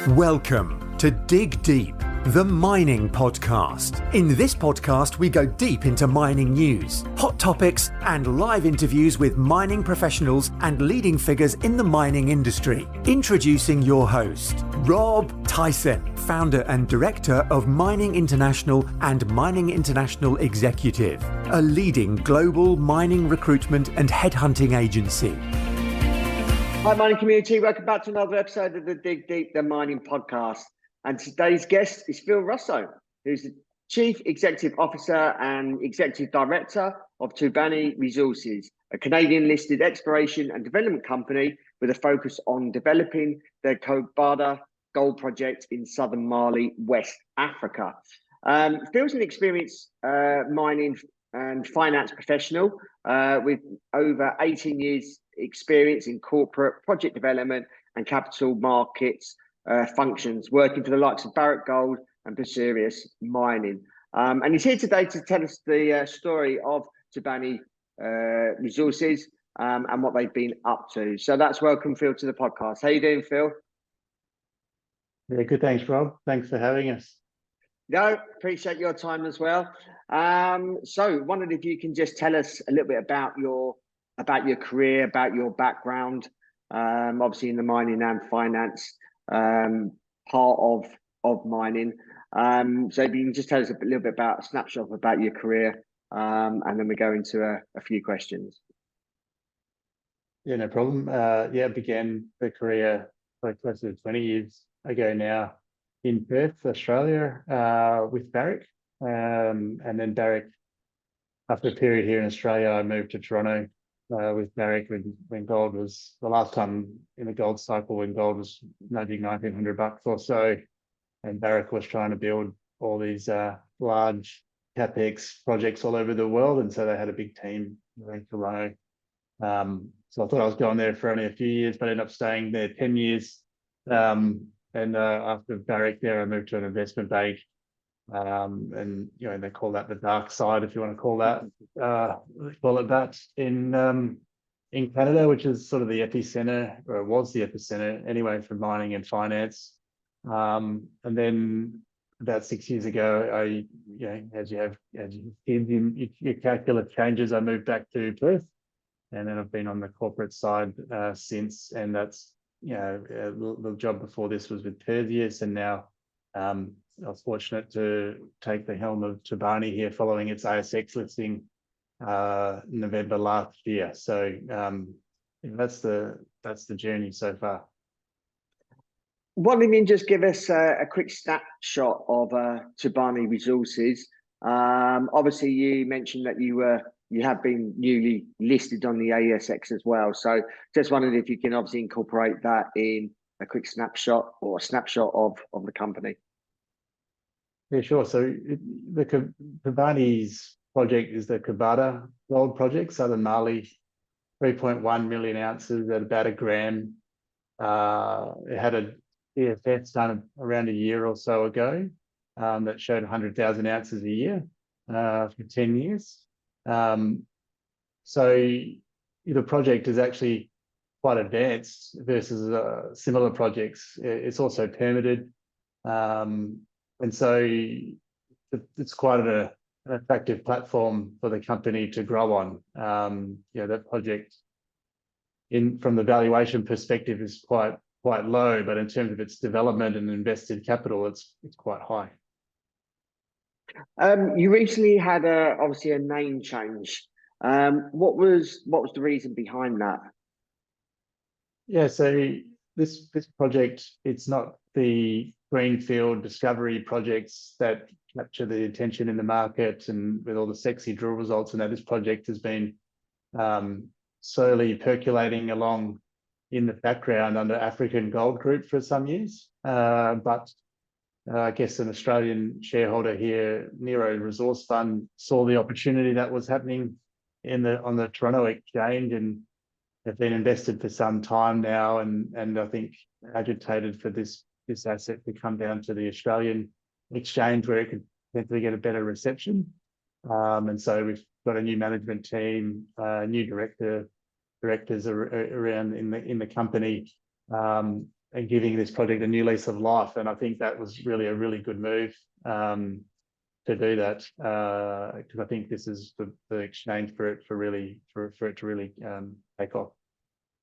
Welcome to Dig Deep, the mining podcast. In this podcast, we go deep into mining news, hot topics, and live interviews with mining professionals and leading figures in the mining industry. Introducing your host, Rob Tyson, founder and director of Mining International and Mining International Executive, a leading global mining recruitment and headhunting agency. Hi, mining community. Welcome back to another episode of the Dig Deep, the mining podcast. And today's guest is Phil Russo, who's the Chief Executive Officer and Executive Director of Toubani Resources, a Canadian-listed exploration and development company with a focus on developing the Kobada Gold Project in southern Mali, West Africa. Phil's an experienced mining and finance professional with over 18 years experience in corporate project development and capital markets functions, working for the likes of Barrick Gold and Perseus mining. And he's here today to tell us the story of Toubani Resources and what they've been up to. So that's welcome, Phil, to the podcast. How you doing, Phil? Yeah, good. Thanks, Rob. Thanks for having us. No, appreciate your time as well. So wondered if you can just tell us a little bit about your career, about your background, obviously in the mining and finance part of mining. So if you can just tell us a little bit about a snapshot about your career, and then we go into a few questions. Yeah, no problem. I began the career like close to 20 years ago now in Perth, Australia, with Barrick. And then Barrick, after a period here in Australia, I moved to Toronto with Barrick when gold was the last time in the gold cycle, when gold was nudging $1,900 or so, and Barrick was trying to build all these large capex projects all over the world, and so they had a big team in Toronto. So I thought I was going there for only a few years, but I ended up staying there 10 years. And after Barrick there, I moved to an investment bank. And they call that the dark side, if you want to call that in Canada, which is sort of the epicenter, or was the epicenter anyway, for mining and finance. And then about 6 years ago, as your calculus changes, I moved back to Perth, and then I've been on the corporate side since. And that's the job before this was with Perseus, and now I was fortunate to take the helm of Toubani here following its ASX listing November last year. So that's the journey so far. Why don't you just give us a quick snapshot of Toubani Resources? Obviously, you mentioned that you have been newly listed on the ASX as well. So just wondered if you can obviously incorporate that in a quick snapshot or a snapshot of the company. Yeah, sure. So the Toubani's project is the Kobada Gold Project, southern Mali, 3.1 million ounces at about a gram. It had a DFS done around a year or so ago that showed 100,000 ounces a year for 10 years. So the project is actually quite advanced versus similar projects. It's also permitted. And so it's quite an attractive platform for the company to grow on. That project, from the valuation perspective, is quite low, but in terms of its development and invested capital, it's quite high. You recently had obviously a name change. What was the reason behind that? Yeah, so this project, it's not the greenfield discovery projects that capture the attention in the market and with all the sexy drill results, and that this project has been slowly percolating along in the background under African Gold Group for some years. But I guess an Australian shareholder here, Nero Resource Fund, saw the opportunity that was happening on the Toronto Exchange, and have been invested for some time now, and I think agitated for this asset to come down to the Australian exchange where it could potentially get a better reception. And so we've got a new management team, new directors around in the company, and giving this project a new lease of life. And I think that was really a really good move to do that, because I think this is the exchange for it to really take off.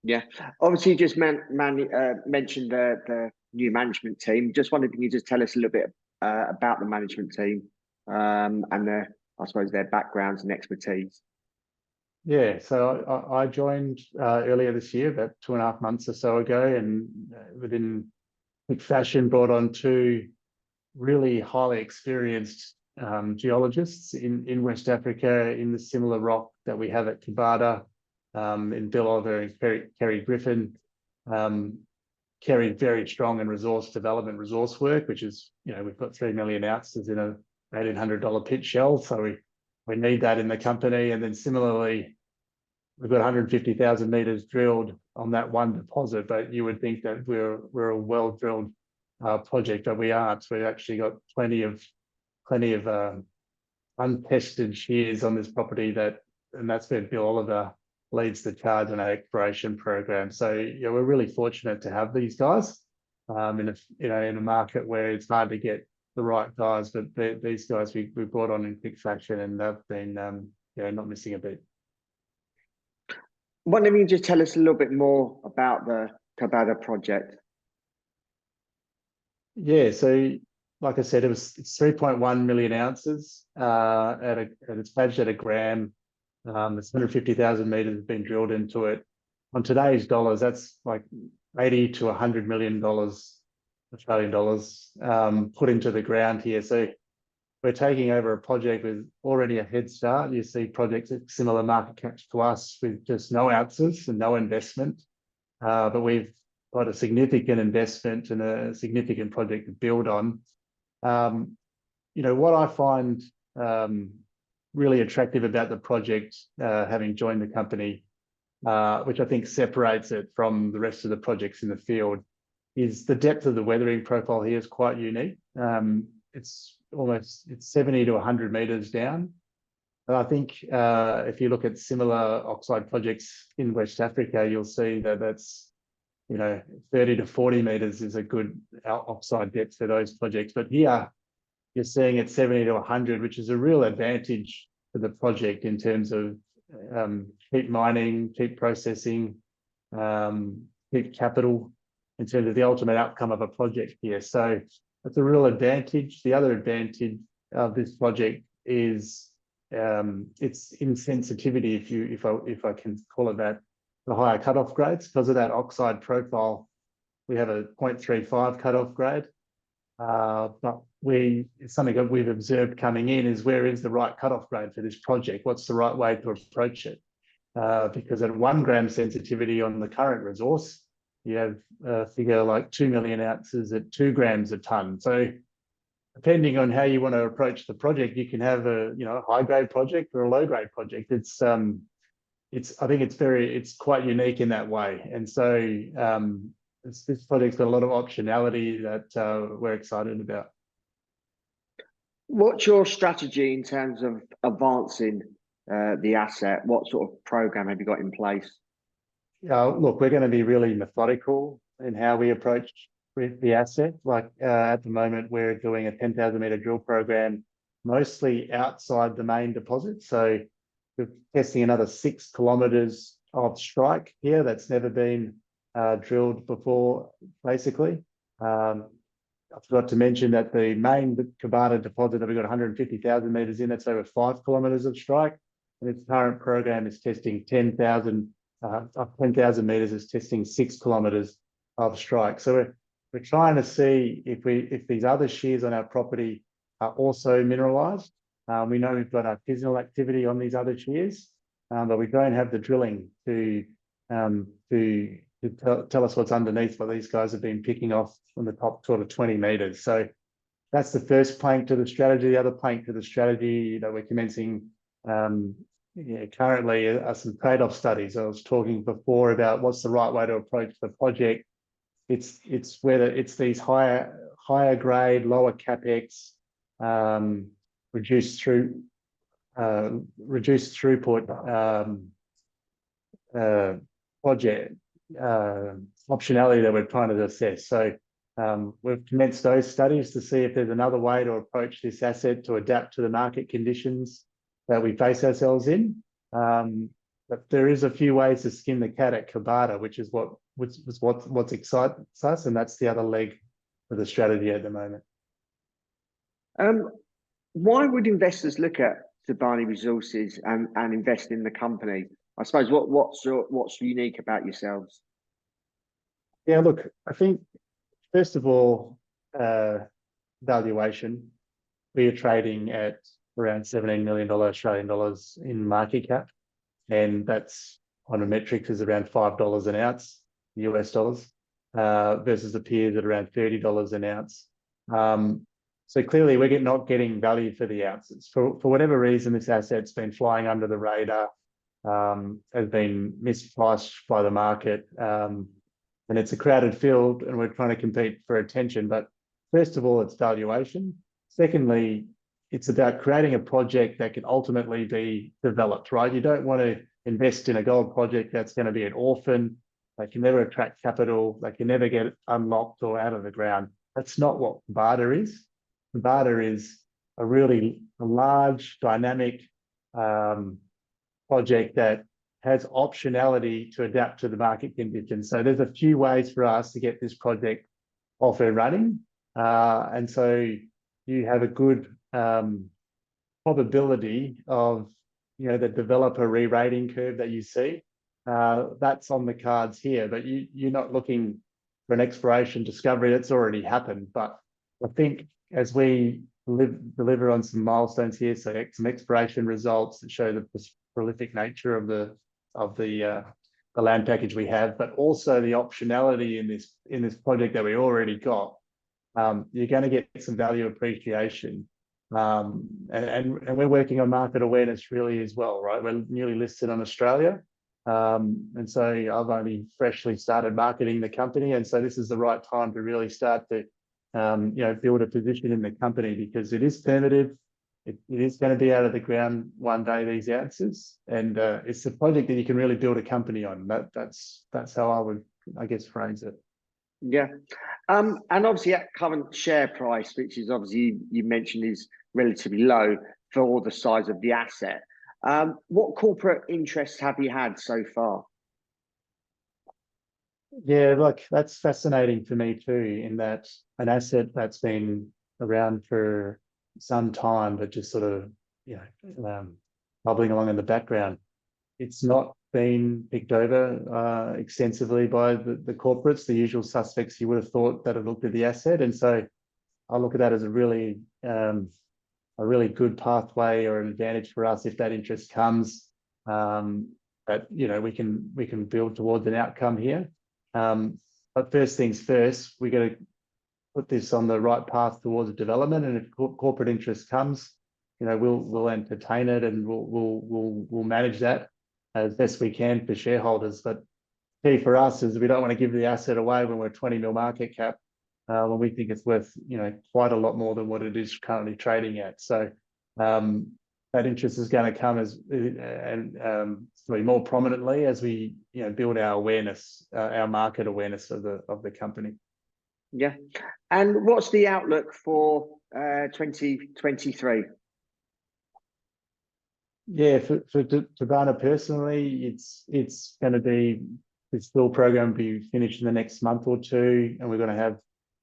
Yeah, obviously, you just mentioned the new management team. Just wondered if you could just tell us a little bit about the management team and I suppose, their backgrounds and expertise. Yeah, so I joined earlier this year, about 2.5 months or so ago, and within quick fashion brought on two really highly experienced geologists in West Africa in the similar rock that we have at Kobada, in Bill Oliver and Kerry Griffin. Kerry very strong in resource development, resource work, which is, we've got 3 million ounces in a $1,800 pit shell, so we need that in the company. And then similarly, we've got 150,000 meters drilled on that one deposit, but you would think that we're a well drilled project, but we aren't. We've actually got plenty of untested shears on this property, and that's where Bill Oliver leads the charge on our exploration program. So we're really fortunate to have these guys in a market where it's hard to get the right guys, but these guys we brought on in quick fashion, and they've been not missing a beat. Why don't you just tell us a little bit more about the Kobada project? Yeah, so like I said, it's 3.1 million ounces it's badged at a gram. There's 150,000 meters have been drilled into it. On today's dollars, that's like 80 to 100 million dollars, Australian dollars, put into the ground here. So we're taking over a project with already a head start. You see projects at similar market caps to us with just no ounces and no investment, but we've got a significant investment and a significant project to build on. What I find really attractive about the project, having joined the company, which I think separates it from the rest of the projects in the field, is the depth of the weathering profile here is quite unique. It's 70 to 100 meters down. And I think if you look at similar oxide projects in West Africa, you'll see that that's 30 to 40 meters is a good oxide depth for those projects. But here you're seeing it 70 to 100, which is a real advantage for the project in terms of cheap mining, cheap processing, cheap capital, in terms of the ultimate outcome of a project here. So that's a real advantage. The other advantage of this project is its insensitivity, if I can call it that, the higher cutoff grades. Because of that oxide profile, we have a 0.35 cutoff grade. But something that we've observed coming in is, where is the right cutoff grade for this project? What's the right way to approach it? Because at 1 gram sensitivity on the current resource, you have a figure like 2 million ounces at 2 grams a ton. So depending on how you want to approach the project, you can have a high grade project or a low grade project. I think it's quite unique in that way. And so this project's got a lot of optionality that we're excited about. What's your strategy in terms of advancing the asset? What sort of program have you got in place? Look, we're going to be really methodical in how we approach the asset. Like at the moment, we're doing a 10,000 meter drill program, mostly outside the main deposit. So we're testing another 6 kilometers of strike here that's never been drilled before, basically. I forgot to mention that the main Kobada deposit that we've got 150,000 meters in, that's over 5 kilometers of strike. And its current program is testing 10,000 meters, is testing 6 kilometers of strike. So we're trying to see if these other shears on our property are also mineralized. We know we've got artisanal activity on these other shears, but we don't have the drilling to tell us what's underneath what these guys have been picking off from the top sort of 20 meters. So that's the first plank to the strategy. The other plank to the strategy that we're commencing currently are some trade-off studies. I was talking before about what's the right way to approach the project. It's whether it's these higher grade, lower capex, reduced throughput project optionality that we're trying to assess. So we've commenced those studies to see if there's another way to approach this asset to adapt to the market conditions that we face ourselves in. But there is a few ways to skin the cat at Kobada, which is what excites us, and that's the other leg of the strategy at the moment. Why would investors look at Toubani Resources and invest in the company? I suppose what's unique about yourselves? Yeah, look, I think first of all, valuation. We are trading at around $17 million Australian dollars in market cap, and that's on a metric is around $5 an ounce, US dollars, versus the peers at around $30 an ounce. So clearly we're not getting value for the ounces. For whatever reason, this asset's been flying under the radar, has been mispriced by the market, and it's a crowded field and we're trying to compete for attention. But first of all, it's valuation. Secondly, it's about creating a project that can ultimately be developed, right? You don't want to invest in a gold project that's going to be an orphan, that can never attract capital, that can never get unlocked or out of the ground. That's not what Kobada is. Kobada is a large, dynamic project that has optionality to adapt to the market conditions. So there's a few ways for us to get this project off and running. And so you have a good probability of, the developer re-rating curve that you see. That's on the cards here, but you're not looking for an exploration discovery that's already happened. But I think as we deliver on some milestones here, so some exploration results that show the prolific nature of the land package we have, but also the optionality in this project that we already got, you're going to get some value appreciation. And we're working on market awareness really as well, right? We're newly listed on Australia. And so I've only freshly started marketing the company. And so this is the right time to really start to, build a position in the company, because it is permitted. It is going to be out of the ground one day, these ounces. And it's a project that you can really build a company on. That's how I would, I guess, phrase it. Yeah. And obviously at current share price, which is obviously you mentioned is relatively low for the size of the asset. What corporate interests have you had so far? Yeah, look, that's fascinating for me too, in that an asset that's been around for some time, but just sort of, bubbling along in the background. It's not been picked over extensively by the corporates, the usual suspects you would have thought that have looked at the asset. And so I look at that as a really good pathway or an advantage for us if that interest comes, that, we can build towards an outcome here. But first things first, we got to put this on the right path towards development. And if corporate interest comes, we'll entertain it, and we'll manage that as best we can for shareholders. But key for us is we don't want to give the asset away when we're 20 mil market cap, when we think it's worth, quite a lot more than what it is currently trading at. So that interest is going to come more prominently as we, build our awareness, our market awareness of the company. Yeah. And what's the outlook for 2023? Yeah, for Toubani personally, it's going to be, this drill program will be finished in the next month or two, and we're going to have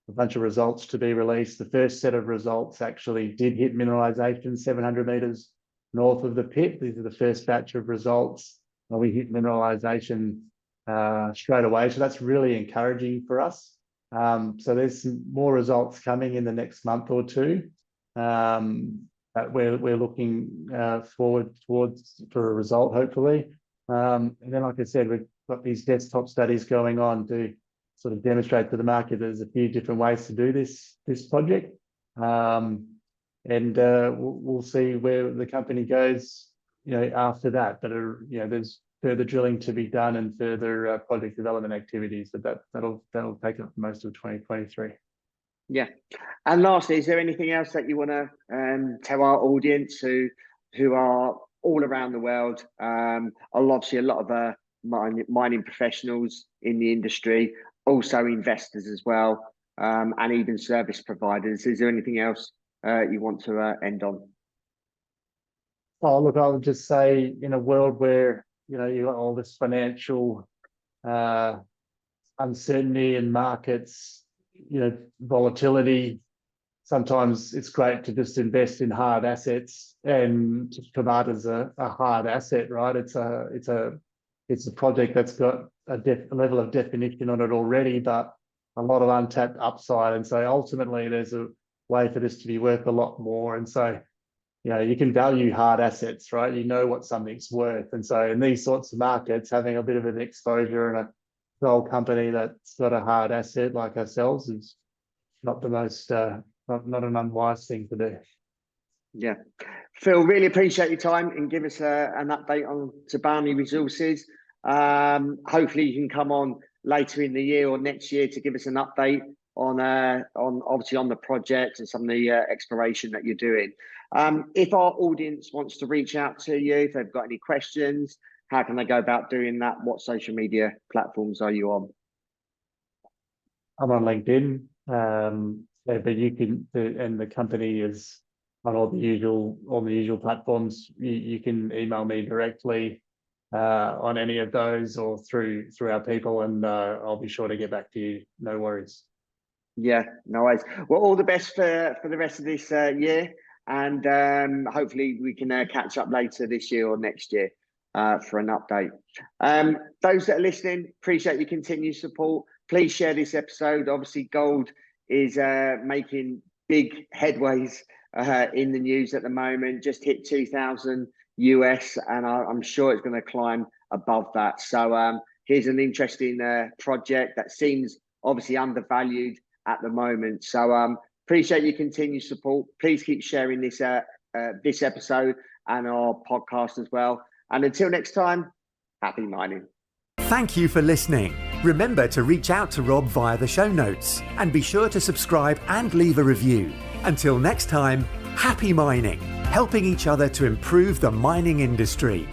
a bunch of results to be released. The first set of results actually did hit mineralization 700 meters north of the pit. These are the first batch of results, and we hit mineralization straight away. So that's really encouraging for us. So there's some more results coming in the next month or two. That we're looking forward towards for a result, hopefully. And then, like I said, we've got these desktop studies going on to sort of demonstrate to the market there's a few different ways to do this project. And we'll see where the company goes, after that. But there's further drilling to be done and further project development activities, but that'll take up most of 2023. Yeah. And lastly, is there anything else that you want to tell our audience who are all around the world? Obviously, a lot of mining professionals in the industry also investors as well, and even service providers. Is there anything else you want to end on? Oh, look, I would just say in a world where, you got all this financial uncertainty in markets, volatility, sometimes it's great to just invest in hard assets, and Kobada's a hard asset, right? It's a project that's got a level of definition on it already, but a lot of untapped upside. And so ultimately there's a way for this to be worth a lot more. And so, you can value hard assets, right? You know what something's worth. And so in these sorts of markets, having a bit of an exposure and a gold company that's got a hard asset like ourselves is not the most, not an unwise thing to do. Yeah. Phil, really appreciate your time and give us an update on Toubani Resources. Hopefully you can come on later in the year or next year to give us an update on obviously on the project and some of the exploration that you're doing. If our audience wants to reach out to you, if they've got any questions, how can they go about doing that? What social media platforms are you on? I'm on LinkedIn, but you can, and the company is on all the usual platforms. You can email me directly on any of those or through our people, and I'll be sure to get back to you. No worries. Yeah, no worries. Well, all the best for the rest of this year, and hopefully we can catch up later this year or next year for an update. Those that are listening, appreciate your continued support. Please share this episode. Obviously, gold is making big headways in the news at the moment. Just hit 2,000 US, and I'm sure it's going to climb above that. So here's an interesting project that seems obviously undervalued at the moment. So appreciate your continued support. Please keep sharing this this episode and our podcast as well. And until next time, happy mining. Thank you for listening. Remember to reach out to Rob via the show notes, and be sure to subscribe and leave a review. Until next time, happy mining, helping each other to improve the mining industry.